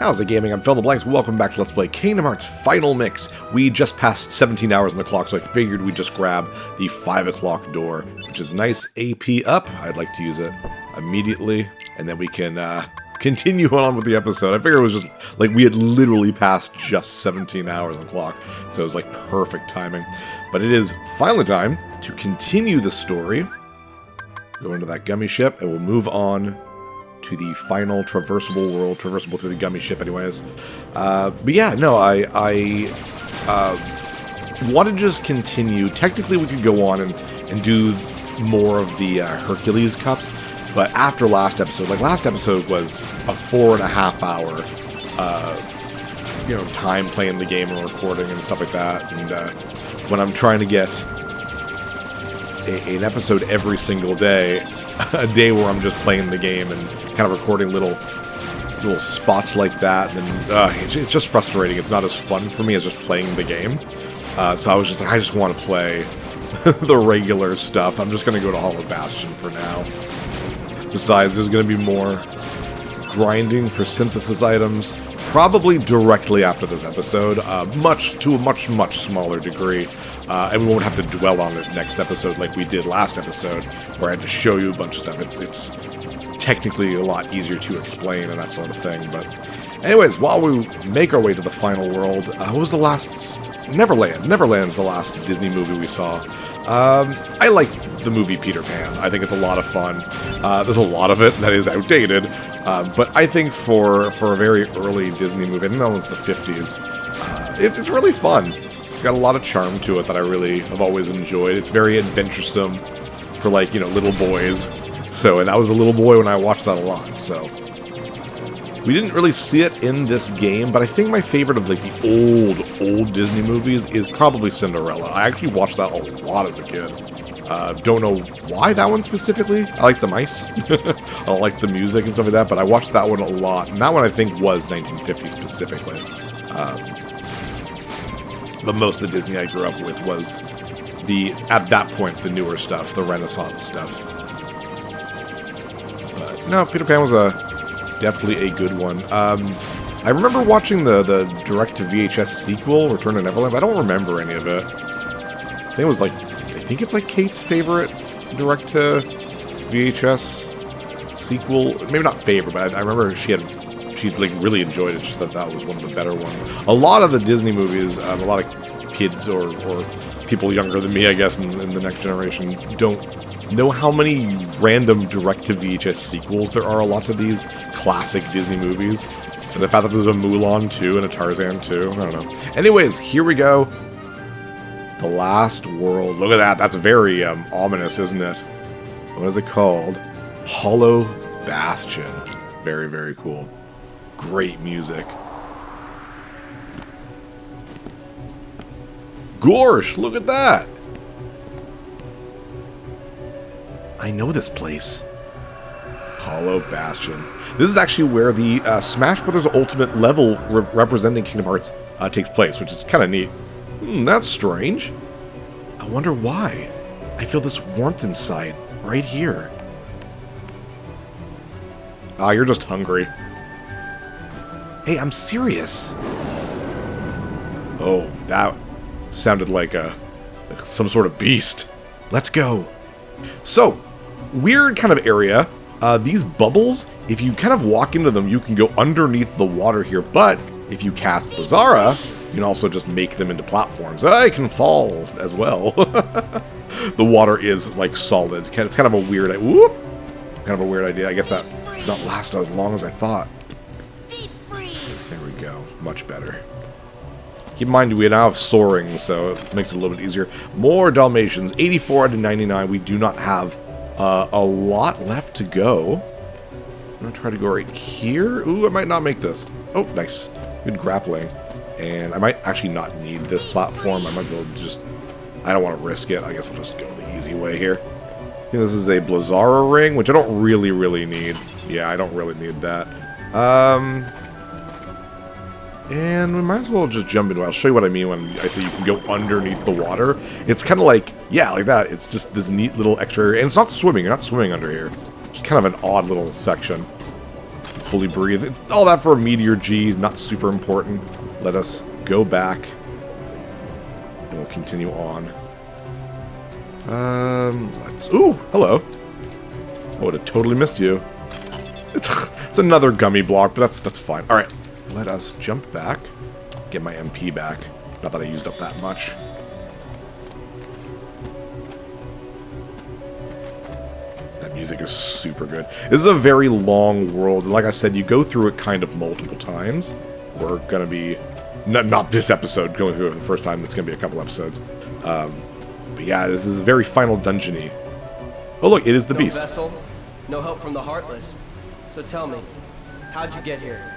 How's it gaming? I'm Phil the Blanks. Welcome back to Let's Play Kingdom Hearts Final Mix. We just passed 17 hours on the clock, so I figured we'd just grab the 5 o'clock door, which is nice AP up. I'd like to use it immediately, and then we can continue on with the episode. I figured it was just, like, we had literally passed just 17 hours on the clock, so it was, like, perfect timing. But it is finally time to continue the story. Go into that gummy ship, and we'll move on to the final traversable world, traversable through the gummy ship anyways. But yeah, no, I want to just continue. Technically we could go on and do more of the Hercules cups, but after last episode, like last episode was a 4.5 hour time playing the game and recording and stuff like that, and when I'm trying to get an episode every single day, a day where I'm just playing the game and kind of recording little spots like that, and it's just frustrating. It's not as fun for me as just playing the game. So I was just like, I just want to play the regular stuff. I'm just going to go to Bastion for now. Besides, there's going to be more grinding for synthesis items, probably directly after this episode, to a much smaller degree. And we won't have to dwell on it next episode like we did last episode, where I had to show you a bunch of stuff. It's technically a lot easier to explain and that sort of thing. But anyways, while we make our way to the final world, what was the last... Neverland. Neverland's the last Disney movie we saw. I like the movie Peter Pan. I think it's a lot of fun. There's a lot of it that is outdated, but I think for a very early Disney movie, I think that was the 50s, it's really fun. It's got a lot of charm to it that I really have always enjoyed. It's very adventuresome for, like, little boys. So, and I was a little boy when I watched that a lot, so. We didn't really see it in this game, but I think my favorite of, like, the old Disney movies is probably Cinderella. I actually watched that a lot as a kid. Don't know why that one specifically. I like the mice. I like the music and stuff like that, but I watched that one a lot. And that one I think was 1950 specifically. But most of the Disney I grew up with was at that point, the newer stuff, the Renaissance stuff. But no, Peter Pan was definitely a good one. I remember watching the direct-to-VHS sequel, Return to Neverland, but I don't remember any of it. I think it's like Kate's favorite direct-to-VHS sequel. Maybe not favorite, but I remember she like really enjoyed it. She thought that was one of the better ones. A lot of the Disney movies, a lot of kids or people younger than me, I guess, in the next generation, don't know how many random direct-to-VHS sequels there are. A lot of these classic Disney movies. And the fact that there's a Mulan 2 and a Tarzan 2, I don't know. Anyways, here we go. The last world. Look at that. That's very ominous, isn't it? What is it called? Hollow Bastion. Very, very cool. Great music. Gorsh, look at that! I know this place. Hollow Bastion. This is actually where the Smash Bros. Ultimate level representing Kingdom Hearts takes place, which is kind of neat. That's strange. I wonder why. I feel this warmth inside, right here. Ah, you're just hungry. Hey, I'm serious. Oh, that sounded like some sort of beast. Let's go. So, weird kind of area. These bubbles, if you kind of walk into them, you can go underneath the water here, but if you cast Bizarra, you can also just make them into platforms. I can fall as well. The water is, like, solid. It's kind of a weird... idea. I guess that did not last as long as I thought. There we go. Much better. Keep in mind, we now have soaring, so it makes it a little bit easier. More Dalmatians. 84 out of 99. We do not have a lot left to go. I'm going to try to go right here. Ooh, I might not make this. Oh, nice. Good grappling. And I might actually not need this platform. I might go just... I don't want to risk it. I guess I'll just go the easy way here. I think this is a Blizzara ring, which I don't really need. Yeah, I don't really need that. And we might as well just jump into it. I'll show you what I mean when I say you can go underneath the water. It's kind of like, yeah, like that. It's just this neat little extra area. And it's not swimming. You're not swimming under here. It's kind of an odd little section. fully breathe. It's all that for a Meteor G, not super important. Let us go back, and we'll continue on. Ooh, hello. I would have totally missed you. It's another gummy block, but that's fine. All right, let us jump back, get my MP back. Not that I used up that much. That music is super good. This is a very long world, and like I said, you go through it kind of multiple times. We're gonna be not this episode going through it for the first time. It's gonna be a couple episodes. But yeah, this is very final dungeon-y. Oh look, it is the Beast. No vessel, no help from the Heartless. So tell me, how'd you get here?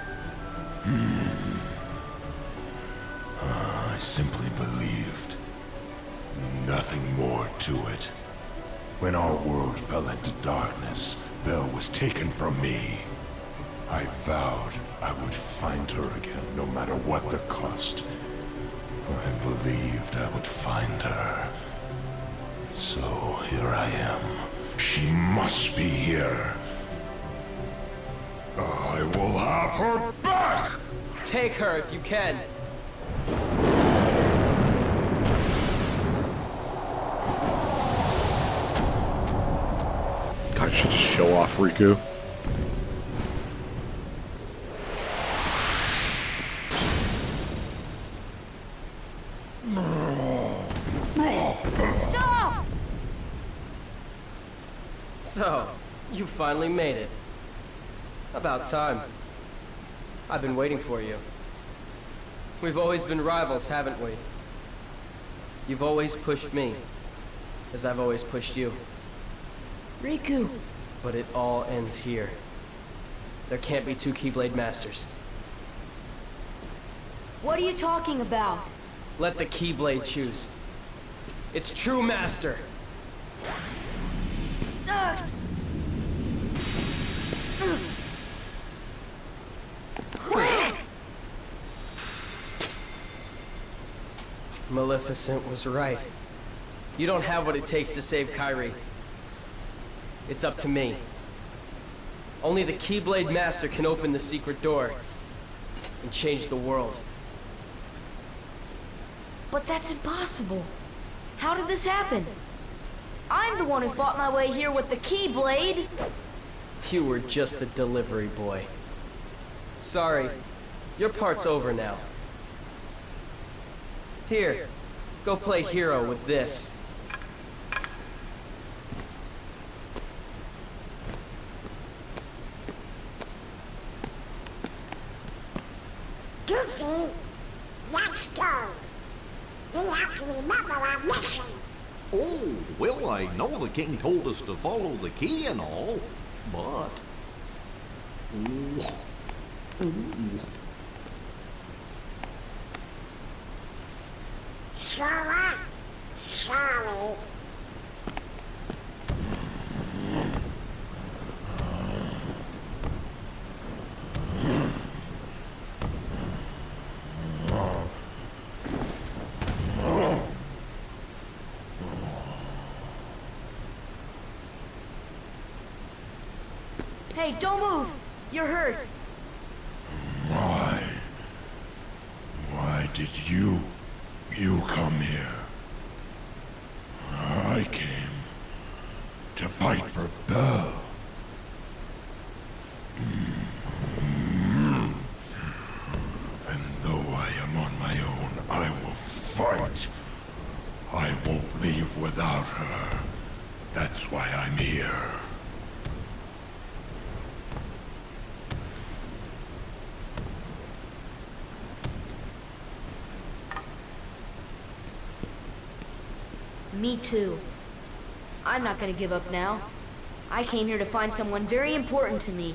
I simply believed. Nothing more to it. When our world fell into darkness, Belle was taken from me. I vowed I would find her again, no matter what the cost. I believed I would find her. So here I am. She must be here. I will have her back! Take her if you can. God, I should just show off Riku. Stop! So, you finally made it. About time. I've been waiting for you. We've always been rivals, haven't we? You've always pushed me, as I've always pushed you. Riku. But it all ends here. There can't be two Keyblade Masters. What are you talking about? Let the Keyblade choose. Its true master. Maleficent was right. You don't have what it takes to save Kairi. It's up to me. Only the Keyblade Master can open the secret door and change the world. But that's impossible. How did this happen? I'm the one who fought my way here with the Keyblade. You were just the delivery boy. Sorry, your part's over now. Here, go play hero with this. Goofy, let's go. We have to remember our mission. Oh, well, I know the king told us to follow the key and all, but... Sora, sorry. Hey, don't move! You're hurt. Why? Why did you come here? I came to fight for Belle. And though I am on my own, I will fight. I won't leave without her. That's why I'm here. Me too. I'm not gonna give up now. I came here to find someone very important to me.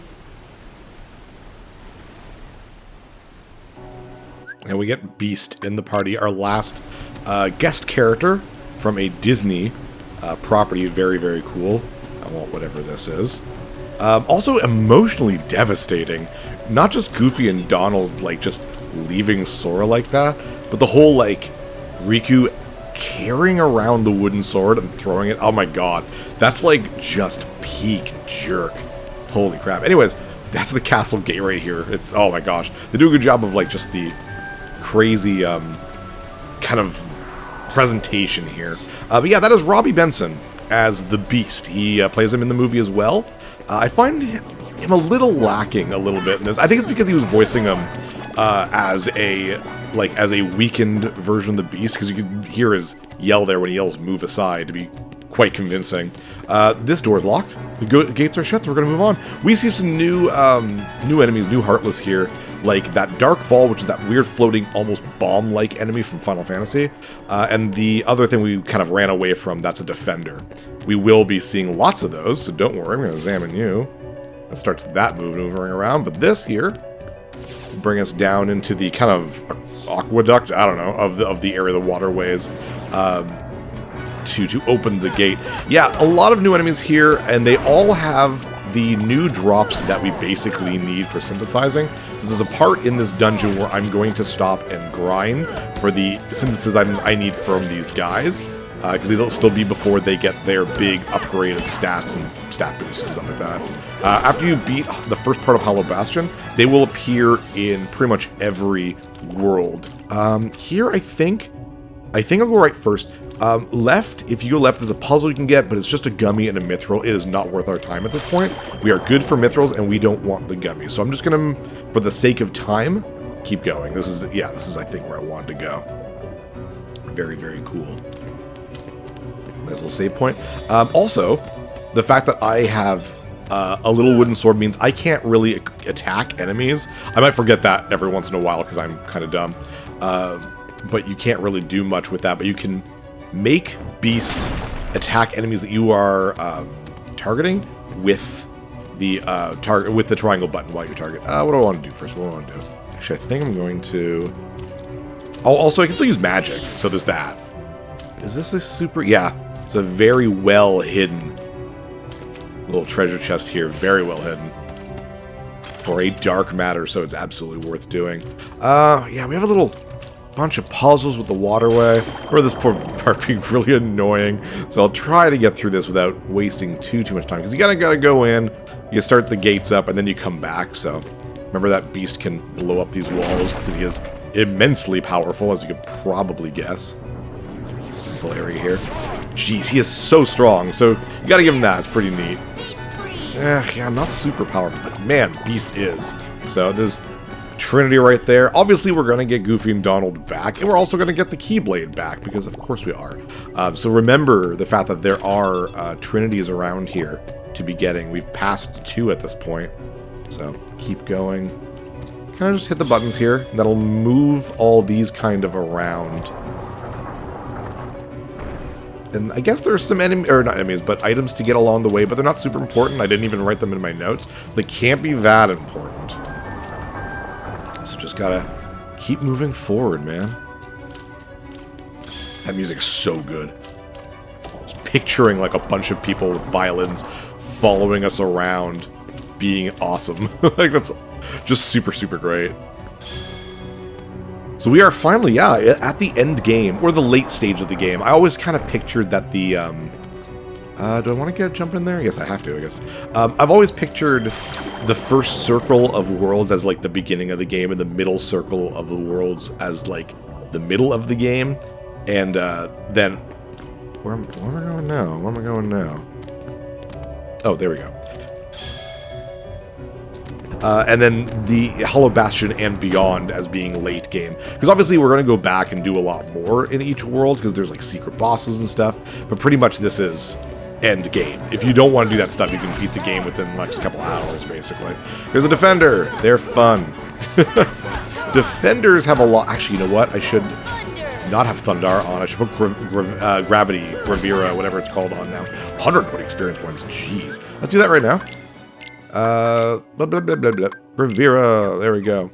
And we get Beast in the party, our last guest character from a Disney property. Very, very cool. I want whatever this is. Also emotionally devastating. Not just Goofy and Donald, like, just leaving Sora like that, but the whole, like, Riku carrying around the wooden sword and throwing it. Oh my god. That's, like, just peak jerk. Holy crap. Anyways, That's the castle gate right here. It's, oh my gosh. They do a good job of, like, just the crazy, kind of presentation here. But yeah, that is Robbie Benson as the Beast. He plays him in the movie as well. I find him a little lacking a little bit in this. I think it's because he was voicing him as a weakened version of the Beast, because you can hear his yell there when he yells "move aside" to be quite convincing. This door is locked. The gates are shut, so we're going to move on. We see some new enemies, new Heartless here, like that Dark Ball, which is that weird floating, almost bomb-like enemy from Final Fantasy. And the other thing we kind of ran away from, that's a Defender. We will be seeing lots of those, so don't worry, I'm going to examine you. That starts that moving around, but this here bring us down into the kind of aqueduct, I don't know, of the area, the waterways, to open the gate. Yeah, a lot of new enemies here, and they all have the new drops that we basically need for synthesizing. So there's a part in this dungeon where I'm going to stop and grind for the synthesis items I need from these guys, because they'll still be before they get their big upgraded stats and stat boosts and stuff like that. After you beat the first part of Hollow Bastion, they will appear in pretty much every world. Here, I think I'll go right first. Left, if you go left, there's a puzzle you can get, but it's just a gummy and a mithril. It is not worth our time at this point. We are good for mithrils, and we don't want the gummies. So I'm just gonna, for the sake of time, keep going. This is, I think, where I wanted to go. Very, very cool. Nice little save point. Also, the fact that I have a little wooden sword means I can't really attack enemies. I might forget that every once in a while because I'm kind of dumb. But you can't really do much with that. But you can make Beast attack enemies that you are targeting with the triangle button while you target. What do I want to do first? What do I want to do? Actually, I think I'm going to... Oh, also, I can still use magic, so there's that. Is this a super... Yeah, it's a very well hidden little treasure chest here. Very well hidden. For a dark matter, so it's absolutely worth doing. Yeah, we have a little bunch of puzzles with the waterway. Or this poor part being really annoying. So I'll try to get through this without wasting too much time. Because you gotta go in, you start the gates up, and then you come back. So remember, that Beast can blow up these walls because he is immensely powerful, as you could probably guess. This little area here. Jeez, he is so strong. So you gotta give him that. It's pretty neat. Yeah, I'm not super powerful, but man, Beast is. So there's Trinity right there. Obviously, we're going to get Goofy and Donald back, and we're also going to get the Keyblade back, because of course we are. So remember the fact that there are Trinities around here to be getting. We've passed 2 at this point, so keep going. Kind of just hit the buttons here. That'll move all these kind of around. And I guess there's some not enemies, but items to get along the way, but they're not super important. I didn't even write them in my notes, so they can't be that important. So just gotta keep moving forward, man. That music's so good. Just picturing like a bunch of people with violins following us around, being awesome. Like, that's just super, super great. So we are finally, at the end game, or the late stage of the game. I always kind of pictured that the, do I want to jump in there? Yes, I have to, I guess. I've always pictured the first circle of worlds as, like, the beginning of the game, and the middle circle of the worlds as, like, the middle of the game. And, then, where am I going now? Where am I going now? Oh, there we go. And then the Hollow Bastion and beyond as being late game. Because obviously we're going to go back and do a lot more in each world, because there's like secret bosses and stuff. But pretty much this is end game. If you don't want to do that stuff, you can beat the game within the next couple hours, basically. There's a Defender. They're fun. Defenders have a lot. Actually, you know what? I should not have Thundar on. I should put Gravity, Gravira, whatever it's called, on now. 120 experience points. Jeez. Let's do that right now. Blah, blah, blah, blah, blah. Gravira, there we go.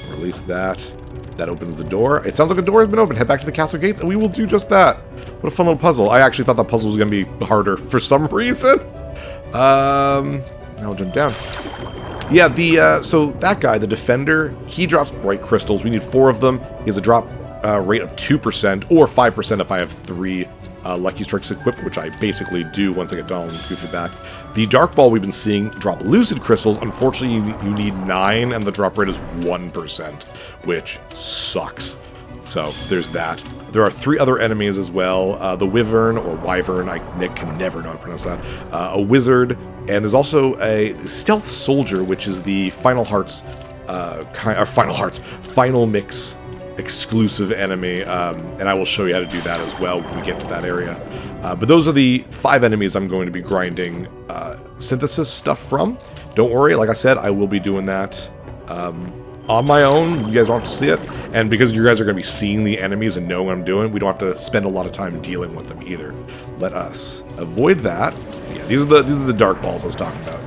Release that. That opens the door. It sounds like a door has been opened. Head back to the castle gates, and we will do just that. What a fun little puzzle. I actually thought that puzzle was going to be harder for some reason. Now we'll jump down. Yeah, so that guy, the Defender, he drops bright crystals. We need 4 of them. He has a drop rate of 2%, or 5% if I have 3 Lucky Strikes equipped, which I basically do once I get Donald and Goofy back. The Dark Ball we've been seeing drop Lucid Crystals. Unfortunately, you need 9, and the drop rate is 1%, which sucks. So there's that. There are 3 other enemies as well. The Wyvern, or Wyvern, Nick can never know how to pronounce that. A Wizard, and there's also a Stealth Soldier, which is the Final Mix exclusive enemy, and I will show you how to do that as well when we get to that area. But those are the 5 enemies I'm going to be grinding synthesis stuff from. Don't worry, like I said, I will be doing that on my own. You guys don't have to see it, and because you guys are going to be seeing the enemies and knowing what I'm doing, we don't have to spend a lot of time dealing with them either. Let us avoid that. Yeah, these are the Dark Balls I was talking about.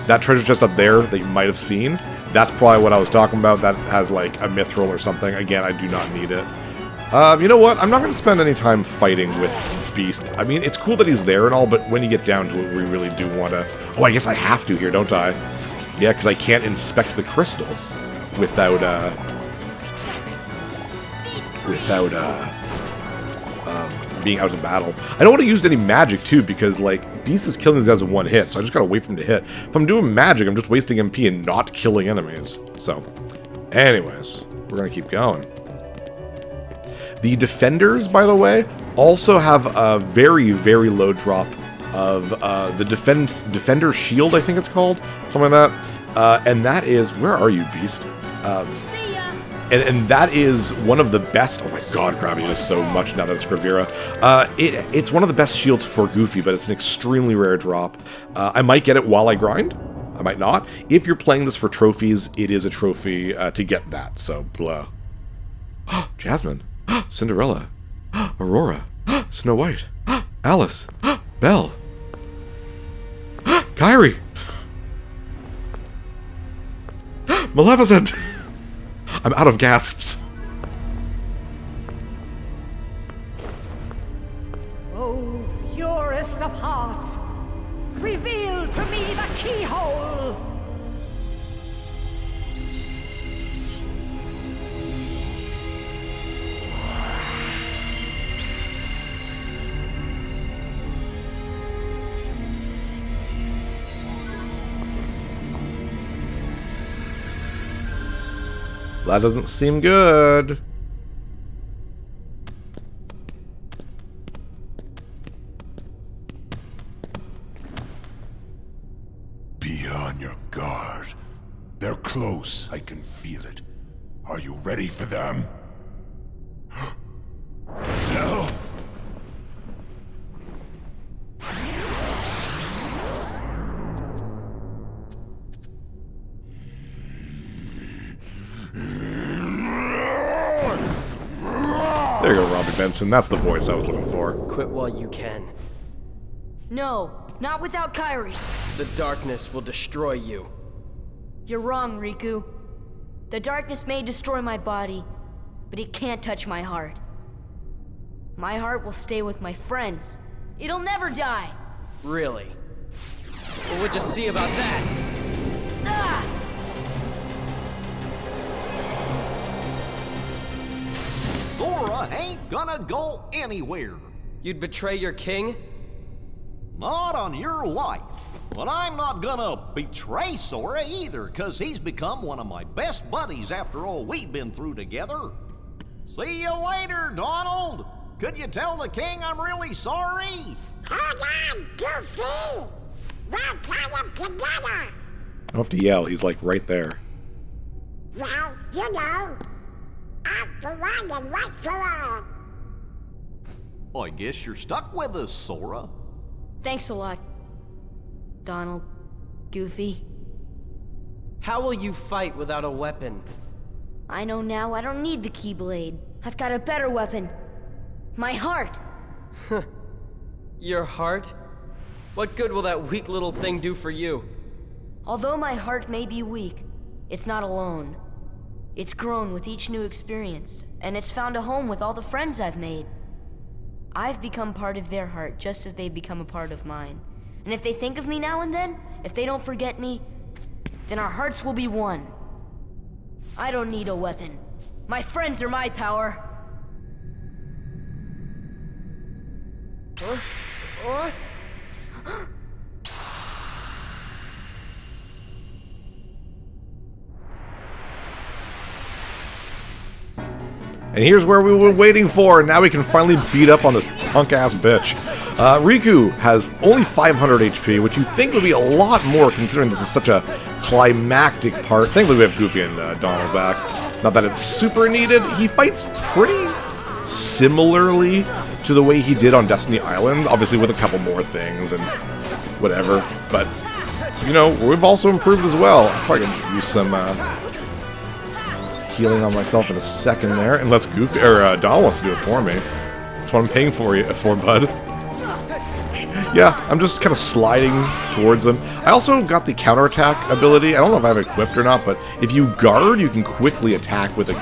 That treasure chest up there that you might have seen, that's probably what I was talking about. That has like a mithril or something. Again, I do not need it. You know what? I'm not going to spend any time fighting with Beast. I mean, it's cool that he's there and all, but when you get down to it, we really do want to... Oh, I guess I have to here, don't I? Yeah, because I can't inspect the crystal without being out in battle. I don't want to use any magic, too, because, like, Beast is killing these guys in one hit, so I just gotta wait for him to hit. If I'm doing magic, I'm just wasting MP and not killing enemies. So, anyways, we're gonna keep going. The Defenders, by the way, also have a very, very low drop of the Defender Shield, I think it's called. Something like that. And that is... Where are you, Beast? And that is one of the best... Oh my god, Gravity does so much now that it's Gravira. It's one of the best shields for Goofy, but it's an extremely rare drop. I might get it while I grind. I might not. If you're playing this for trophies, it is a trophy to get that, so blah. Jasmine. Cinderella. Aurora. Snow White. Alice. Belle. Kyrie. Maleficent. I'm out of gasps. Oh, purest of hearts, reveal to me the keyhole! That doesn't seem good. Be on your guard. They're close, I can feel it. Are you ready for them? No! There you go, Robbie Benson. That's the voice I was looking for. Quit while you can. No, not without Kyrie. The darkness will destroy you. You're wrong, Riku. The darkness may destroy my body, but it can't touch my heart. My heart will stay with my friends. It'll never die. Really? Well, we'll just see about that. Ah! Sora ain't gonna go anywhere. You'd betray your king? Not on your life. But I'm not gonna betray Sora either, cause he's become one of my best buddies after all we've been through together. See you later, Donald. Could you tell the king I'm really sorry? Hold on, Goofy! We'll try them together! I don't have to yell, he's like right there. Well, you know, I'm for one and one for all. I guess you're stuck with us, Sora. Thanks a lot, Donald. Goofy. How will you fight without a weapon? I know now I don't need the Keyblade. I've got a better weapon. My heart! Your heart? What good will that weak little thing do for you? Although my heart may be weak, it's not alone. It's grown with each new experience, and it's found a home with all the friends I've made. I've become part of their heart just as they've become a part of mine. And if they think of me now and then, if they don't forget me, then our hearts will be one. I don't need a weapon. My friends are my power. What? And here's where we were waiting for. Now we can finally beat up on this punk-ass bitch. Riku has only 500 HP, which you'd think would be a lot more considering this is such a climactic part. Thankfully we have Goofy and Donald back. Not that it's super needed. He fights pretty similarly to the way he did on Destiny Island, obviously with a couple more things and whatever. But, you know, we've also improved as well. I'm probably going to use some healing on myself in a second there, unless Goofy or Donald wants to do it for me. That's what I'm paying for bud. Yeah, I'm just kind of sliding towards him. I also got the counterattack ability. I don't know if I have it equipped or not, but if you guard, you can quickly attack with a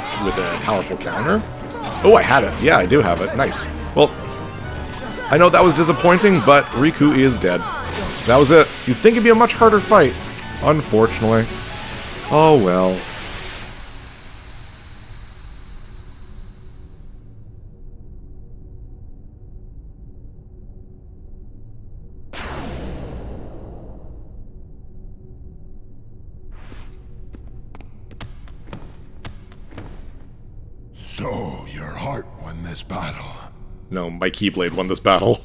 powerful counter. Oh, I had it. Yeah, I do have it. Nice. Well, I know that was disappointing, but Riku is dead. That was it. You'd think it'd be a much harder fight. Unfortunately. Oh well. So, your heart won this battle. No, my Keyblade won this battle.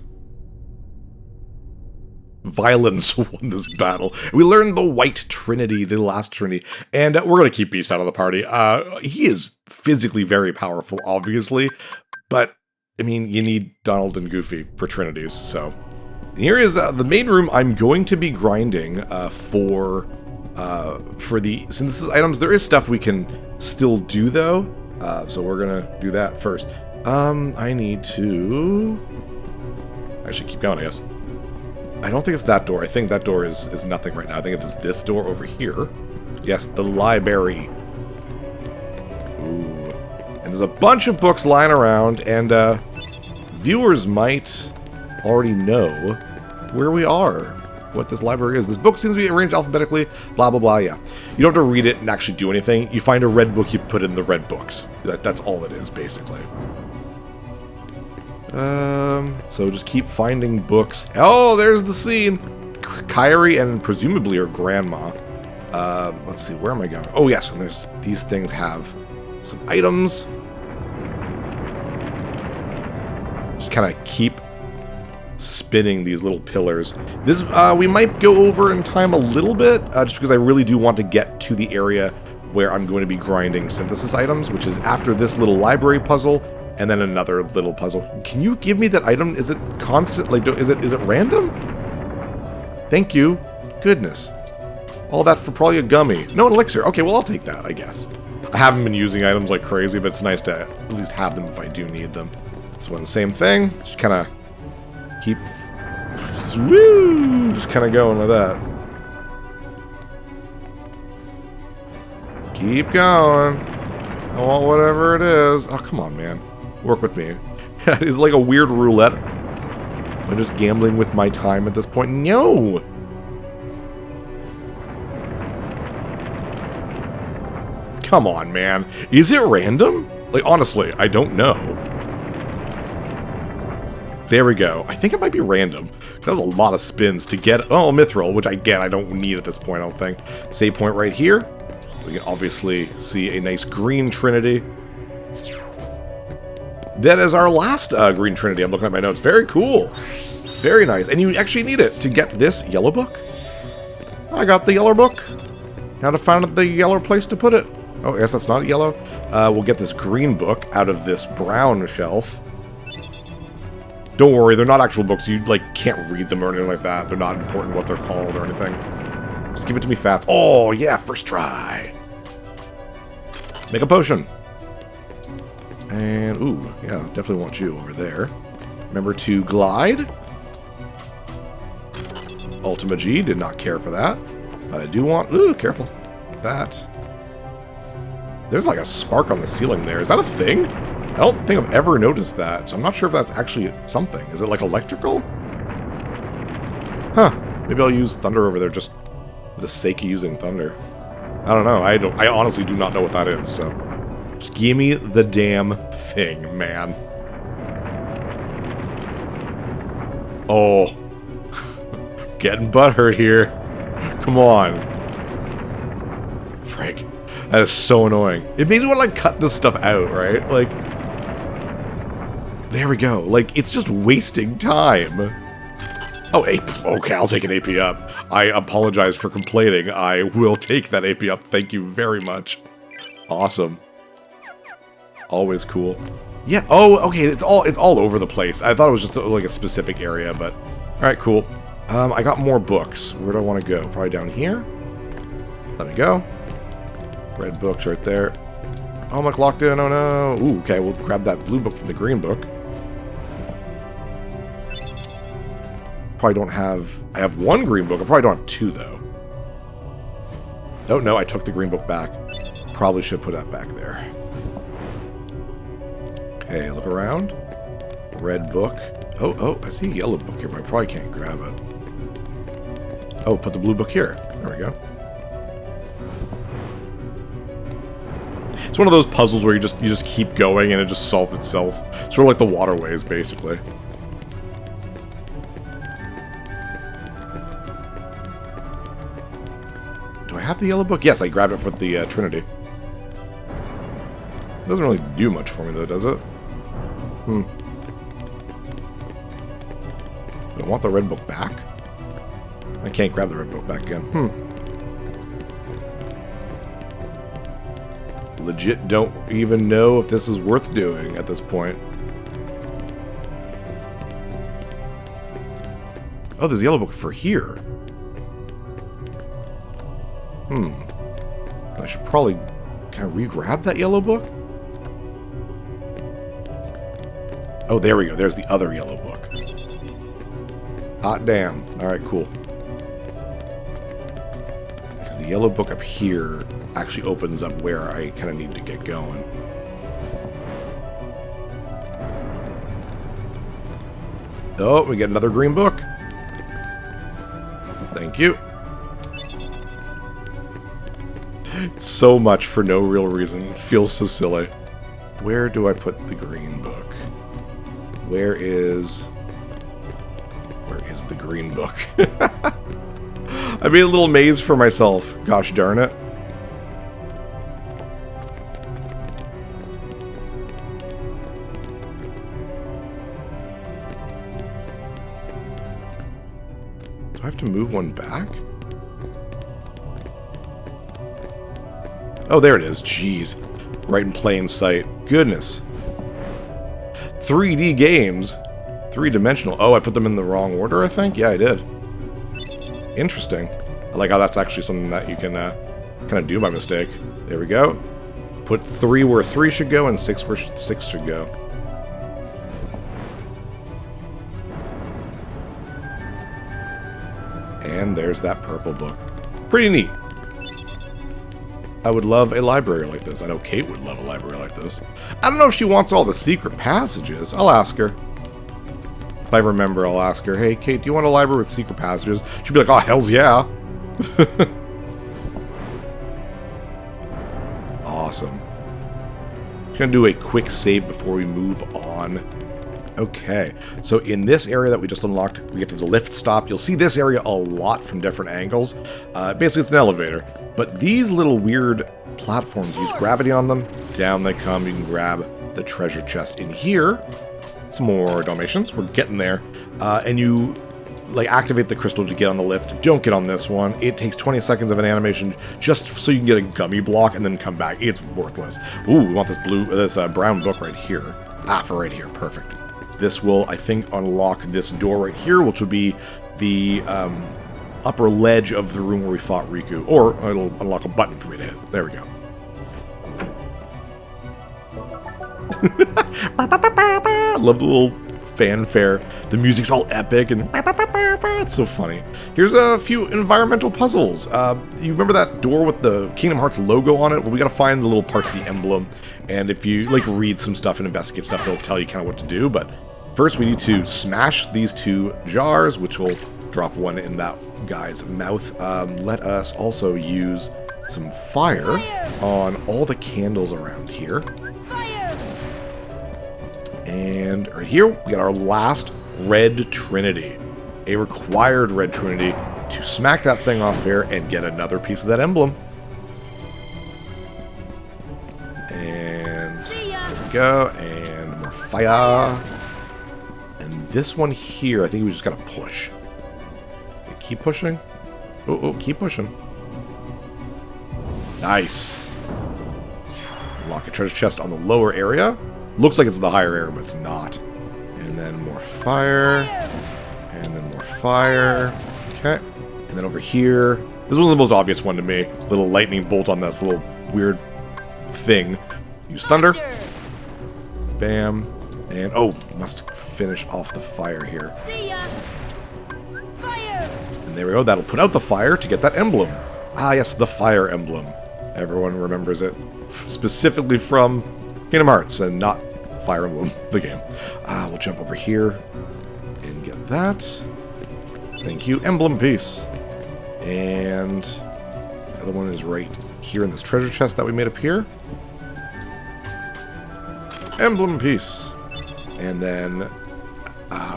Violence won this battle. We learned the White Trinity, the last Trinity, and we're going to keep Beast out of the party. He is physically very powerful, obviously, but, I mean, you need Donald and Goofy for Trinities, so. And here is the main room I'm going to be grinding for the synthesis items. There is stuff we can still do, though. So we're gonna do that first. I need to... I should keep going, I guess. I don't think it's that door. I think that door is nothing right now. I think it's this door over here. Yes, the library. Ooh. And there's a bunch of books lying around, and viewers might already know where we are, what this library is. This book seems to be arranged alphabetically, blah, blah, blah, yeah. You don't have to read it and actually do anything. You find a red book, you put it in the red books. That's all it is, basically. So just keep finding books. Oh, there's the scene! Kairi and presumably her grandma. Let's see, where am I going? Oh, yes, and these things have some items. Just kind of keep spinning these little pillars. This we might go over in time a little bit, just because I really do want to get to the area where I'm going to be grinding synthesis items, which is after this little library puzzle, and then another little puzzle. Can you give me that item? Is it constant? Like, is it random? Thank you. Goodness. All that for probably a gummy. No, an elixir. Okay, well, I'll take that, I guess. I haven't been using items like crazy, but it's nice to at least have them if I do need them. This one, same thing. Just kind of keep... Woo! Just kind of going with that. Keep going. I want whatever it is. Oh, come on, man. Work with me. It's like a weird roulette. I'm just gambling with my time at this point. No! Come on, man. Is it random? Like, honestly, I don't know. There we go. I think it might be random. That was a lot of spins to get... Oh, Mithril, which I don't need at this point, I don't think. Save point right here. We can obviously see a nice green trinity. That is our last green trinity. I'm looking at my notes. Very cool. Very nice. And you actually need it to get this yellow book. I got the yellow book. Now to find the yellow place to put it. Oh, I guess that's not yellow. We'll get this green book out of this brown shelf. Don't worry, they're not actual books. You, like, can't read them or anything like that. They're not important what they're called or anything. Just give it to me fast. Oh, yeah, first try. Make a potion. And, ooh, yeah, definitely want you over there. Remember to glide. Ultima G, did not care for that. But I do want, ooh, careful. That. There's like a spark on the ceiling there. Is that a thing? I don't think I've ever noticed that, so I'm not sure if that's actually something. Is it like electrical? Huh. Maybe I'll use thunder over there just for the sake of using thunder. I don't know. I honestly do not know what that is, so just give me the damn thing, man. Oh. Getting butthurt here. Come on. Frick. That is so annoying. It makes me want to, like, cut this stuff out, right? Like... There we go. Like, it's just wasting time. Oh, okay, I'll take an AP up. I apologize for complaining. I will take that AP up. Thank you very much. Awesome. Always cool. Yeah, oh, okay, it's all over the place. I thought it was just like a specific area, but... Alright, cool. I got more books. Where do I want to go? Probably down here? Let me go. Red book's right there. Oh, I'm like locked in, oh no. Ooh, okay, we'll grab that blue book from the green book. Probably don't have... I have one green book. I probably don't have two, though. Oh, no, I took the green book back. Probably should put that back there. Okay, look around. Red book. Oh, I see a yellow book here, but I probably can't grab it. Oh, put the blue book here. There we go. It's one of those puzzles where you just keep going and it just solves itself. Sort of like the waterways, basically. Do I have the yellow book? Yes, I grabbed it for the Trinity. It doesn't really do much for me, though, does it? Do I want the red book back? I can't grab the red book back again. Legit don't even know if this is worth doing at this point. Oh, there's a yellow book for here. I should probably kind of re-grab that yellow book. Oh, there we go. There's the other yellow book. Hot damn. Alright, cool. Because the yellow book up here actually opens up where I kind of need to get going. Oh, we get another green book. Thank you. So much for no real reason. It feels so silly. Where do I put the green book? Where is the green book? I made a little maze for myself. Gosh darn it. Do I have to move one back? Oh, there it is. Jeez. Right in plain sight. Goodness. 3D games. Three-dimensional. Oh, I put them in the wrong order, I think? Yeah, I did. Interesting. I like how that's actually something that you can kind of do by mistake. There we go. Put 3 where 3 should go and 6 where 6 should go. And there's that purple book. Pretty neat. I would love a library like this. I know Kate would love a library like this. I don't know if she wants all the secret passages. I'll ask her. If I remember, I'll ask her, hey, Kate, do you want a library with secret passages? She'll be like, oh, hells yeah. Awesome. Just gonna do a quick save before we move on. Okay, so in this area that we just unlocked, we get to the lift stop. You'll see this area a lot from different angles. Basically, it's an elevator. But these little weird platforms use gravity on them. Down they come. You can grab the treasure chest in here. Some more Dalmatians. We're getting there. And you like activate the crystal to get on the lift. Don't get on this one. It takes 20 seconds of an animation just so you can get a gummy block and then come back. It's worthless. Ooh, we want this brown book right here. For right here. Perfect. This will, I think, unlock this door right here, which will be the upper ledge of the room where we fought Riku. Or it'll unlock a button for me to hit. There we go. Love the little fanfare. The music's all epic and it's so funny. Here's a few environmental puzzles. You remember that door with the Kingdom Hearts logo on it? Well, we gotta find the little parts of the emblem. And if you like read some stuff and investigate stuff, they'll tell you kind of what to do. But first we need to smash these 2 jars, which will drop one in that guy's mouth. Let us also use some fire on all the candles around here. And right here, we got our last Red Trinity. A required Red Trinity to smack that thing off here and get another piece of that emblem. And there we go. And more fire. And this one here, I think we just gotta push. Keep pushing. Oh, keep pushing. Nice. Unlock a treasure chest on the lower area. Looks like it's the higher area, but it's not. And then more fire. And then more fire. Okay. And then over here. This was the most obvious one to me. Little lightning bolt on this little weird thing. Use thunder. Bam. And, oh, must finish off the fire here. See ya. Fire. And there we go. That'll put out the fire to get that emblem. Ah, yes, the fire emblem. Everyone remembers it specifically from Kingdom Hearts and not Fire Emblem, the game. We'll jump over here and get that. Thank you, emblem piece. And the other one is right here in this treasure chest that we made up here. Emblem piece. And then,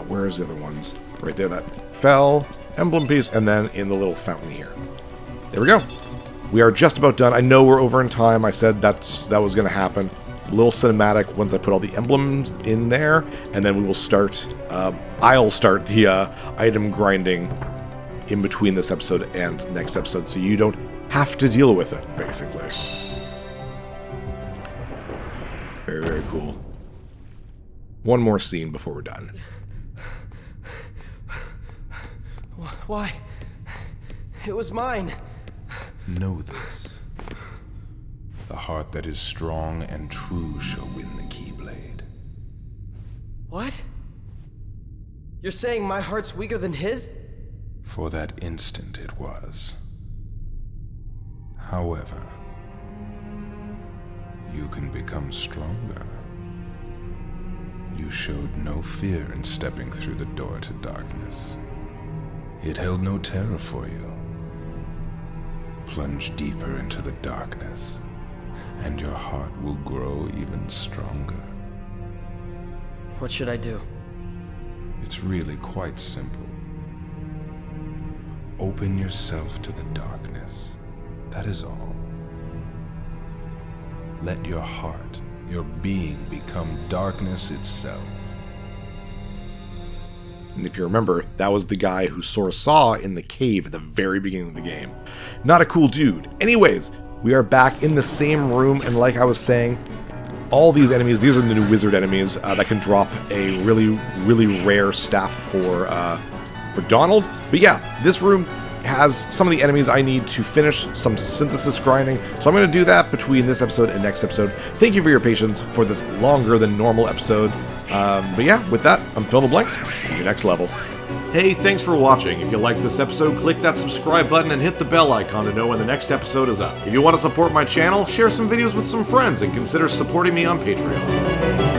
where's the other ones? Right there, that fell. Emblem piece, and then in the little fountain here. There we go. We are just about done. I know we're over in time. I said that was going to happen. It's a little cinematic once I put all the emblems in there, and then we will start. I'll start the item grinding in between this episode and next episode, so you don't have to deal with it, basically. Very, very cool. One more scene before we're done. Why? It was mine. Know this. The heart that is strong and true shall win the Keyblade. What? You're saying my heart's weaker than his? For that instant it was. However, you can become stronger. You showed no fear in stepping through the door to darkness. It held no terror for you. Plunge deeper into the darkness, and your heart will grow even stronger. What should I do? It's really quite simple. Open yourself to the darkness. That is all. Let your heart, your being, become darkness itself. And if you remember, that was the guy who Sora saw in the cave at the very beginning of the game. Not a cool dude. Anyways, we are back in the same room, and like I was saying, all these enemies, these are the new wizard enemies that can drop a really, really rare staff for Donald. But yeah, this room has some of the enemies I need to finish some synthesis grinding, so I'm going to do that between this episode and next episode. Thank you for your patience for this longer than normal episode. But yeah, with that, I'm Phil the Blanks. See you next level. Hey, thanks for watching. If you liked this episode, click that subscribe button and hit the bell icon to know when the next episode is up. If you want to support my channel, share some videos with some friends and consider supporting me on Patreon.